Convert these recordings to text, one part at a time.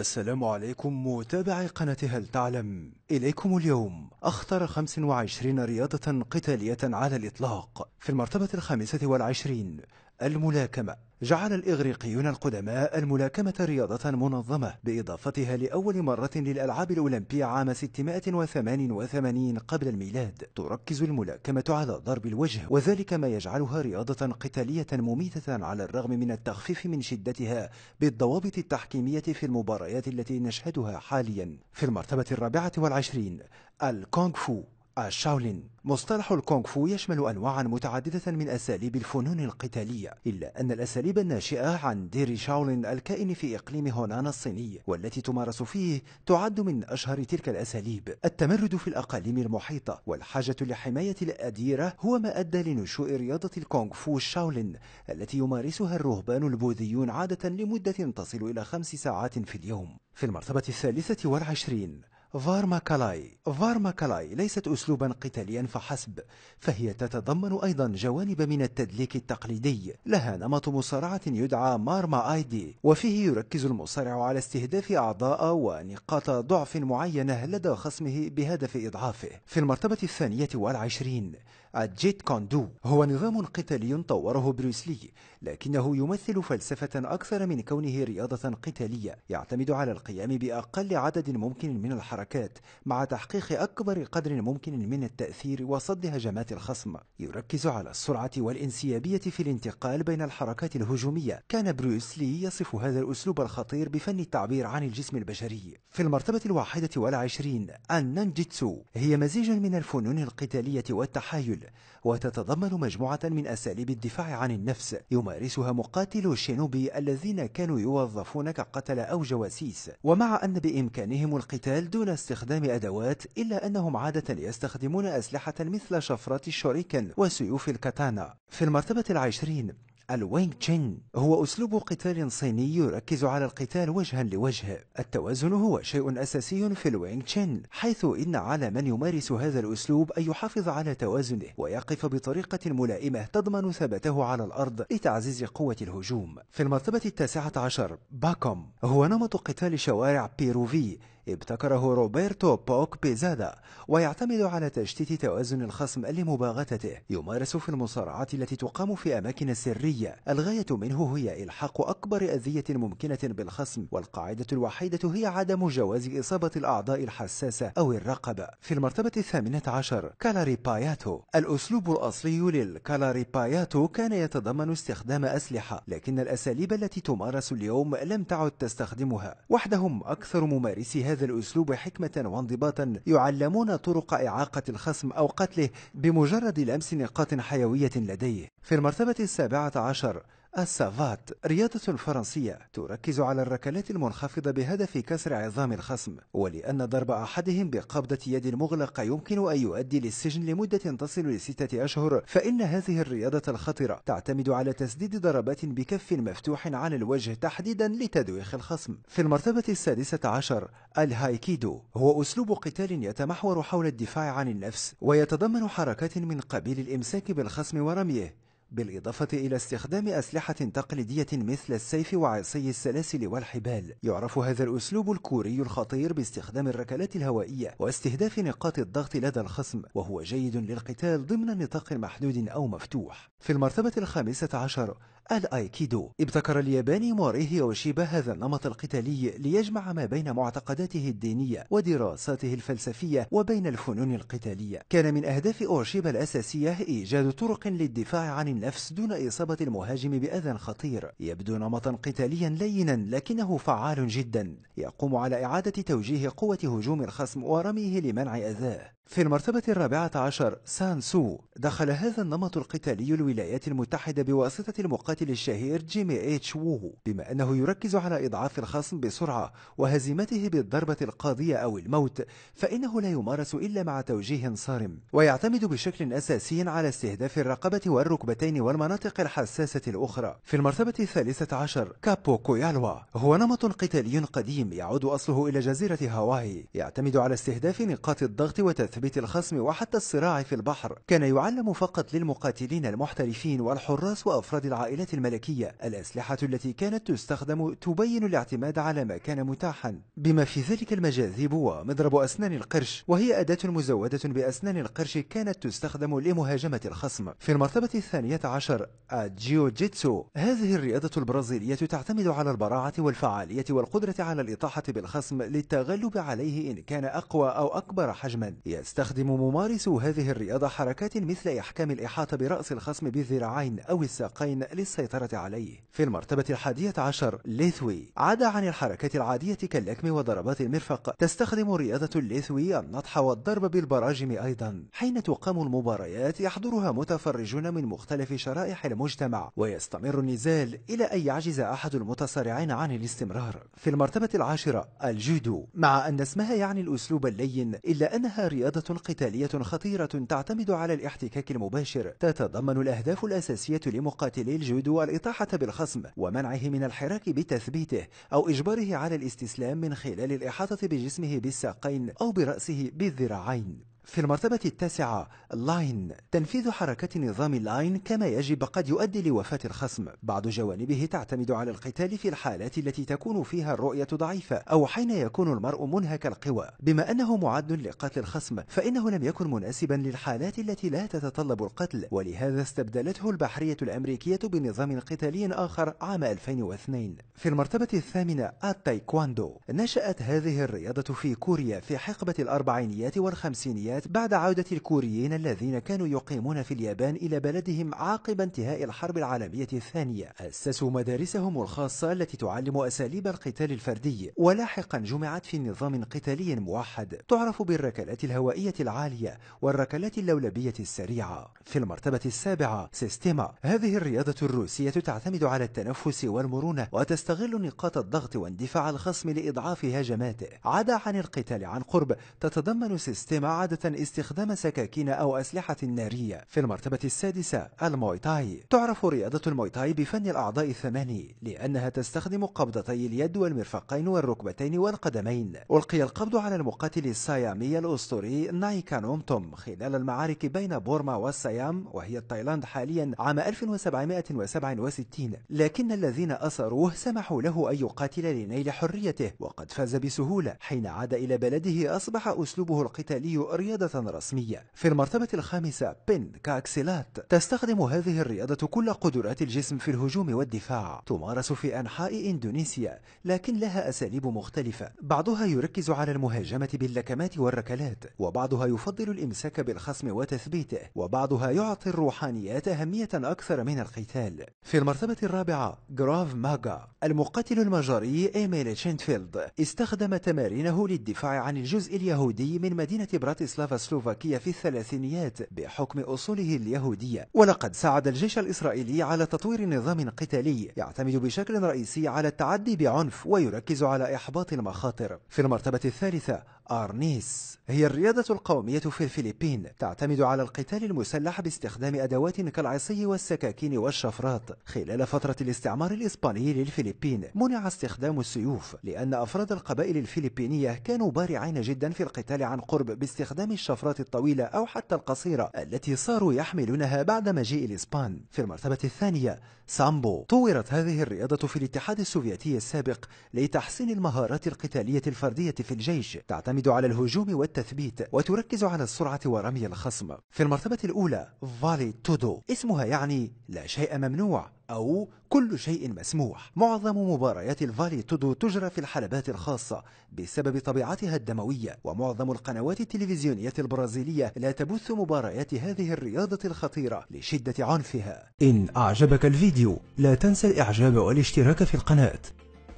السلام عليكم متابعي قناة هل تعلم. إليكم اليوم أخطر 25 رياضة قتالية على الإطلاق. في المرتبة 25 الملاكمة. جعل الإغريقيون القدماء الملاكمة رياضة منظمة بإضافتها لأول مرة للألعاب الأولمبية عام 688 قبل الميلاد. تركز الملاكمة على ضرب الوجه، وذلك ما يجعلها رياضة قتالية مميتة على الرغم من التخفيف من شدتها بالضوابط التحكيمية في المباريات التي نشهدها حاليا. في المرتبة 24 الكونغ فو. الشاولين. مصطلح الكونغ فو يشمل أنواعا متعددة من أساليب الفنون القتالية، إلا أن الأساليب الناشئة عن دير شاولين الكائن في إقليم هونان الصيني والتي تمارس فيه تعد من أشهر تلك الأساليب. التمرد في الأقاليم المحيطة والحاجة لحماية الأديرة هو ما أدى لنشوء رياضة الكونغ فو الشاولين التي يمارسها الرهبان البوذيون عادة لمدة تصل إلى 5 ساعات في اليوم. في المرتبة 23 فارماكالاي. فارماكالاي ليست أسلوبا قتاليا فحسب، فهي تتضمن أيضا جوانب من التدليك التقليدي. لها نمط مصارعة يدعى مارما آيدي، وفيه يركز المصارع على استهداف أعضاء ونقاط ضعف معينة لدى خصمه بهدف إضعافه. في المرتبة 22 الجيت كوندو. هو نظام قتالي طوره بروسلي، لكنه يمثل فلسفة أكثر من كونه رياضة قتالية. يعتمد على القيام بأقل عدد ممكن من الحركات مع تحقيق أكبر قدر ممكن من التأثير وصد هجمات الخصم. يركز على السرعة والانسيابية في الانتقال بين الحركات الهجومية. كان بروسلي يصف هذا الأسلوب الخطير بفن التعبير عن الجسم البشري. في المرتبة 21 النانجيتسو. هي مزيج من الفنون القتالية والتحايل، وتتضمن مجموعة من أساليب الدفاع عن النفس يمارسها مقاتلو الشينوبي الذين كانوا يوظفون كقتلة أو جواسيس. ومع أن بإمكانهم القتال دون استخدام أدوات، إلا أنهم عادة يستخدمون أسلحة مثل شفرات الشوريكن وسيوف الكاتانا. في المرتبة 20 الوينغ تشين. هو أسلوب قتال صيني يركز على القتال وجها لوجه. التوازن هو شيء أساسي في الوينغ تشين، حيث إن على من يمارس هذا الأسلوب أن يحافظ على توازنه ويقف بطريقة ملائمة تضمن ثباته على الأرض لتعزيز قوة الهجوم. في المرتبة 19 باكوم. هو نمط قتال شوارع بيروفي ابتكره روبرتو بوك بيزادا، ويعتمد على تشتيت توازن الخصم لمباغتته. يمارس في المصارعات التي تقام في أماكن سرية. الغاية منه هي إلحاق أكبر أذية ممكنة بالخصم، والقاعدة الوحيدة هي عدم جواز إصابة الأعضاء الحساسة أو الرقبة. في المرتبة 18 كالاريباياتو. الأسلوب الأصلي للكالاريباياتو كان يتضمن استخدام أسلحة، لكن الأساليب التي تمارس اليوم لم تعد تستخدمها. وحدهم أكثر ممارسي هذا الأسلوب حكمة وانضباطا يعلمون طرق إعاقة الخصم أو قتله بمجرد لمس نقاط حيوية لديه. في المرتبة 17 السافات. رياضة فرنسية تركز على الركلات المنخفضة بهدف كسر عظام الخصم، ولأن ضرب أحدهم بقبضة يد مغلقة يمكن أن يؤدي للسجن لمدة تصل ل6 أشهر، فإن هذه الرياضة الخطرة تعتمد على تسديد ضربات بكف مفتوح على الوجه تحديدا لتدويخ الخصم. في المرتبة 16 الهايكيدو. هو أسلوب قتال يتمحور حول الدفاع عن النفس، ويتضمن حركات من قبيل الإمساك بالخصم ورميه، بالإضافة إلى استخدام أسلحة تقليدية مثل السيف وعصي السلاسل والحبال. يعرف هذا الأسلوب الكوري الخطير باستخدام الركلات الهوائية واستهداف نقاط الضغط لدى الخصم، وهو جيد للقتال ضمن نطاق محدود أو مفتوح. في المرتبة 15 الأيكيدو. ابتكر الياباني موريهي أوشيبا هذا النمط القتالي ليجمع ما بين معتقداته الدينية ودراساته الفلسفية وبين الفنون القتالية. كان من أهداف أوشيبا الأساسية إيجاد طرق للدفاع عن النفس دون إصابة المهاجم بأذى خطير. يبدو نمطا قتاليا لينا لكنه فعال جدا، يقوم على إعادة توجيه قوة هجوم الخصم ورميه لمنع أذاه. في المرتبة 14 سان سو. دخل هذا النمط القتالي الولايات المتحدة بواسطة المقاتل الشهير جيمي اتش وو، بما أنه يركز على إضعاف الخصم بسرعة وهزيمته بالضربة القاضية أو الموت، فإنه لا يمارس إلا مع توجيه صارم، ويعتمد بشكل أساسي على استهداف الرقبة والركبتين والمناطق الحساسة الأخرى. في المرتبة 13 كابو كويالوا. هو نمط قتالي قديم يعود أصله إلى جزيرة هاواي، يعتمد على استهداف نقاط الضغط وتثبيت الخصم وحتى الصراع في البحر. كان يعلم فقط للمقاتلين المحترفين والحراس وأفراد العائلات العائلات الملكية. الأسلحة التي كانت تستخدم تبين الاعتماد على ما كان متاحا، بما في ذلك المجاذيب ومضرب أسنان القرش، وهي أداة مزودة بأسنان القرش كانت تستخدم لمهاجمة الخصم. في المرتبة الثانية عشر الجيوجيتسو. هذه الرياضة البرازيلية تعتمد على البراعة والفعالية والقدرة على الإطاحة بالخصم للتغلب عليه إن كان أقوى أو أكبر حجما. يستخدم ممارسو هذه الرياضة حركات مثل إحكام الإحاطة برأس الخصم بالذراعين أو الساقين للسيطرة عليه. في المرتبة الحادية عشر ليثوي. عدا عن الحركات العادية كاللكم وضربات المرفق، تستخدم رياضة الليثوي النطح والضرب بالبراجم أيضا. حين تقام المباريات يحضرها متفرجون من مختلف شرائح المجتمع، ويستمر النزال إلى أن يعجز أحد المتصارعين عن الاستمرار. في المرتبة العاشرة الجودو. مع أن اسمها يعني الأسلوب اللين، إلا أنها رياضة قتالية خطيرة تعتمد على الاحتكاك المباشر. تتضمن الأهداف الأساسية لمقاتلي الجودو الإطاحة بالخصم ومنعه من الحراك بتثبيته أو إجباره على الاستسلام من خلال الإحاطة بجسمه بالساقين أو برأسه بالذراعين. في المرتبة التاسعة لاين. تنفيذ حركة نظام اللاين كما يجب قد يؤدي لوفاة الخصم. بعض جوانبه تعتمد على القتال في الحالات التي تكون فيها الرؤية ضعيفة أو حين يكون المرء منهك القوى. بما أنه معد لقتل الخصم، فإنه لم يكن مناسبا للحالات التي لا تتطلب القتل، ولهذا استبدلته البحرية الأمريكية بنظام قتالي آخر عام 2002. في المرتبة الثامنة التايكواندو. نشأت هذه الرياضة في كوريا في حقبة الأربعينيات والخمسينيات بعد عودة الكوريين الذين كانوا يقيمون في اليابان إلى بلدهم عقب انتهاء الحرب العالمية الثانية. أسسوا مدارسهم الخاصة التي تعلم أساليب القتال الفردي، ولاحقا جمعت في نظام قتالي موحد تعرف بالركلات الهوائية العالية والركلات اللولبية السريعة. في المرتبة السابعة سيستيما. هذه الرياضة الروسية تعتمد على التنفس والمرونة، وتستغل نقاط الضغط واندفاع الخصم لإضعاف هجماته. عدا عن القتال عن قرب، تتضمن سيستيما عادة استخدام سكاكين أو أسلحة نارية. في المرتبة السادسة المويتاي. تعرف رياضة المويتاي بفن الأعضاء الثماني، لأنها تستخدم قبضتي اليد والمرفقين والركبتين والقدمين. ألقي القبض على المقاتل السيامي الأسطوري نايكانومتوم خلال المعارك بين بورما والسيام، وهي تايلاند حاليا، عام 1767، لكن الذين أسروه سمحوا له أن يقاتل لنيل حريته، وقد فاز بسهولة. حين عاد إلى بلده أصبح أسلوبه القتالي رياضة رسمية. في المرتبة الخامسة بين كاكسيلات. تستخدم هذه الرياضة كل قدرات الجسم في الهجوم والدفاع. تمارس في أنحاء إندونيسيا، لكن لها أساليب مختلفة. بعضها يركز على المهاجمة باللكمات والركلات، وبعضها يفضل الإمساك بالخصم وتثبيته، وبعضها يعطي الروحانيات أهمية أكثر من القتال. في المرتبة الرابعة جراف ماغا. المقاتل المجري إيميل تشينفيلد استخدم تمارينه للدفاع عن الجزء اليهودي من مدينة براتسلافا سلوفاكيا في الثلاثينيات بحكم أصوله اليهودية، ولقد ساعد الجيش الإسرائيلي على تطوير نظام قتالي يعتمد بشكل رئيسي على التعدي بعنف ويركز على إحباط المخاطر. في المرتبة الثالثة آرنيس. هي الرياضة القومية في الفلبين، تعتمد على القتال المسلح باستخدام أدوات كالعصي والسكاكين والشفرات. خلال فترة الاستعمار الإسباني للفلبين منع استخدام السيوف، لأن أفراد القبائل الفلبينية كانوا بارعين جدا في القتال عن قرب باستخدام الشفرات الطويلة أو حتى القصيرة التي صاروا يحملونها بعد مجيء الإسبان. في المرتبة الثانية سامبو. طورت هذه الرياضة في الاتحاد السوفيتي السابق لتحسين المهارات القتالية الفردية في الجيش. تعتمد على الهجوم والتثبيت، وتركز على السرعة ورمي الخصم. في المرتبة الأولى فالي تودو. اسمها يعني لا شيء ممنوع أو كل شيء مسموح. معظم مباريات الفالي تودو تجرى في الحلبات الخاصة بسبب طبيعتها الدموية، ومعظم القنوات التلفزيونية البرازيلية لا تبث مباريات هذه الرياضة الخطيرة لشدة عنفها. إن أعجبك الفيديو لا تنسى الإعجاب والاشتراك في القناة.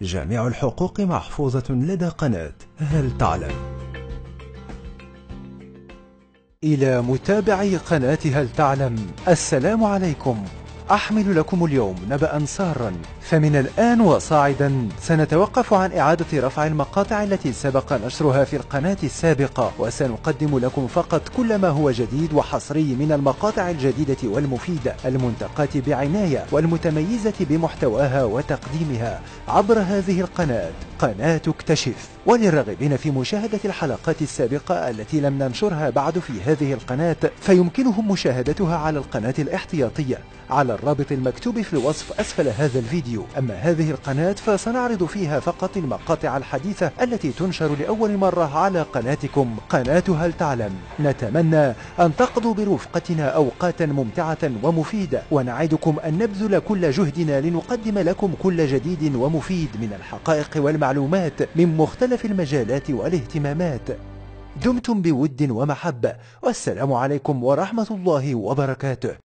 جميع الحقوق محفوظة لدى قناة هل تعلم. إلى متابعي قناة هل تعلم، السلام عليكم. أحمل لكم اليوم نبأ سارا فمن الآن وصاعدا سنتوقف عن إعادة رفع المقاطع التي سبق نشرها في القناة السابقة، وسنقدم لكم فقط كل ما هو جديد وحصري من المقاطع الجديدة والمفيدة المنتقاة بعناية والمتميزة بمحتواها وتقديمها عبر هذه القناة، قناة اكتشف. وللراغبين في مشاهدة الحلقات السابقة التي لم ننشرها بعد في هذه القناة فيمكنهم مشاهدتها على القناة الاحتياطية على الرابط المكتوب في الوصف أسفل هذا الفيديو. أما هذه القناة فسنعرض فيها فقط المقاطع الحديثة التي تنشر لأول مرة على قناتكم قناة هل تعلم. نتمنى أن تقضوا برفقتنا أوقاتا ممتعة ومفيدة، ونعدكم أن نبذل كل جهدنا لنقدم لكم كل جديد ومفيد من الحقائق والمعلومات من مختلف المجالات والاهتمامات. دمتم بود ومحبة، والسلام عليكم ورحمة الله وبركاته.